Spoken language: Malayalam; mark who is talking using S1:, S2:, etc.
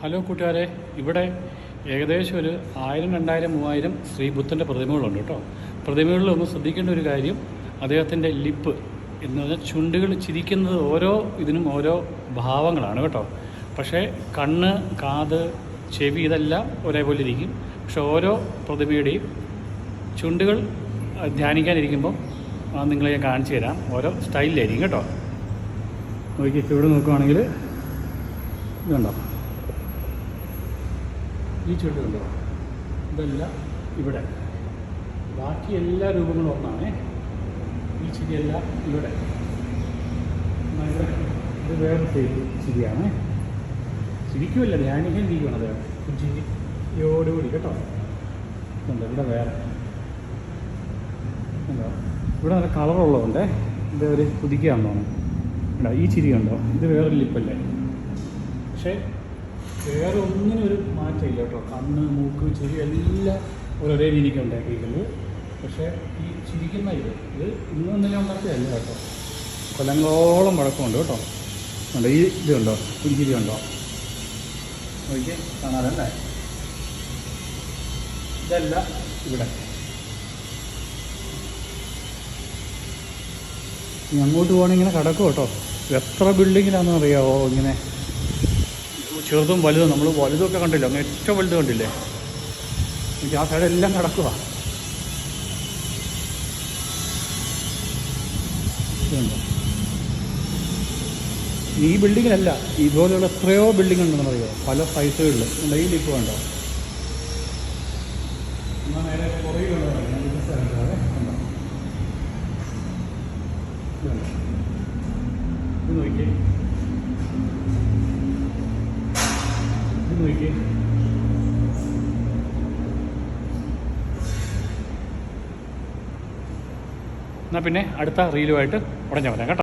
S1: ഹലോ കൂട്ടുകാരെ, ഇവിടെ ഏകദേശം ഒരു 1000, 2000, 3000 ശ്രീ ബുദ്ധൻ്റെ പ്രതിമകളുണ്ട് കേട്ടോ. പ്രതിമകളിൽ ഒന്ന് ശ്രദ്ധിക്കേണ്ട ഒരു കാര്യം, അദ്ദേഹത്തിൻ്റെ ലിപ്പ് എന്ന് പറഞ്ഞാൽ ചുണ്ടുകൾ ചിരിക്കുന്നത് ഓരോ ഇതിനും ഓരോ ഭാവങ്ങളാണ് കേട്ടോ. പക്ഷേ കണ്ണ്, കാത്, ചെവി ഇതെല്ലാം ഒരേപോലെ ഇരിക്കും. പക്ഷെ ഓരോ പ്രതിമയുടെയും ചുണ്ടുകൾ ധ്യാനിക്കാനിരിക്കുമ്പോൾ നിങ്ങളെ ഞാൻ കാണിച്ചു തരാം. ഓരോ സ്റ്റൈലിലായിരിക്കും കേട്ടോ. നോക്കി ഇവിടെ നോക്കുകയാണെങ്കിൽ ഇതുണ്ടോ, ഈ ചുണ്ട് കണ്ടോ, ഇതെല്ലാം ഇവിടെ. ബാക്കി എല്ലാ രൂപങ്ങളും ഒന്നാണേ. ഈ ചിരിയെല്ലാം ഇവിടെ. ഇത് വേറെ ചിരിയാണ്. ചിരിക്കുമല്ല, ധ്യാനിക്കാൻ ഇരിക്കുകയാണ് അദ്ദേഹം. ചിരിയോടുകൂടി കേട്ടോ. ഉണ്ട് ഇവിടെ വേറെ ഉണ്ടോ, ഇവിടെ നല്ല കളറുള്ളതുകൊണ്ട് ഇത് ഒരു പുതിക്കുകയാണെന്ന് തോന്നുന്നു. ഉണ്ടോ, ഈ ചിരി ഉണ്ടോ, ഇത് വേറൊരു ലിപ്പല്ലേ. പക്ഷേ വേറെ ഒന്നിനും ഒരു മാറ്റമില്ല കേട്ടോ. കണ്ണ്, മൂക്ക്, ചെവി എല്ലാം ഒരേ രീതിക്ക് ഉണ്ടാക്കിയിരിക്കുന്നത്. പക്ഷേ ഈ ചിരിക്കുന്ന ഇത് ഇന്നൊന്നിലും ഉണ്ടാക്കിയല്ല കേട്ടോ. കൊല്ലങ്ങളോളം വഴക്കമുണ്ട് കേട്ടോ. ഉണ്ട് ഈ ഇതുണ്ടോ, പുഞ്ചിരി ഉണ്ടോ, നോക്കി കാണാതല്ലേ. ഇതല്ല ഇവിടെ. ഇനി അങ്ങോട്ട് പോകണമെങ്കിൽ ഇങ്ങനെ കിടക്കും കേട്ടോ. എത്ര ബിൽഡിങ്ങിലാണെന്ന് അറിയാമോ, ഇങ്ങനെ ചെറുതും വലുതും. നമ്മൾ വലുതൊക്കെ കണ്ടില്ല, അങ്ങ് ഏറ്റവും വലുത് കണ്ടില്ലേ. എനിക്ക് ആ സൈഡെല്ലാം കിടക്കുക. ഇതുണ്ടോ, ഈ ബിൽഡിങ്ങിലല്ല, ഇതുപോലെയുള്ള എത്രയോ ബിൽഡിംഗ് ഉണ്ടെന്ന് അറിയോ, പല സൈസുകളിൽ. ഉണ്ട് ഈ ലിപ്പ് കണ്ടോ. എന്നാൽ നേരെ കുറയുള്ളത് ഇത് നോക്കിയേ, ഇത് നോക്കിയേ. എന്നാൽ പിന്നെ അടുത്ത റീലുമായിട്ട് ഉടനെ വരാം കേട്ടോ.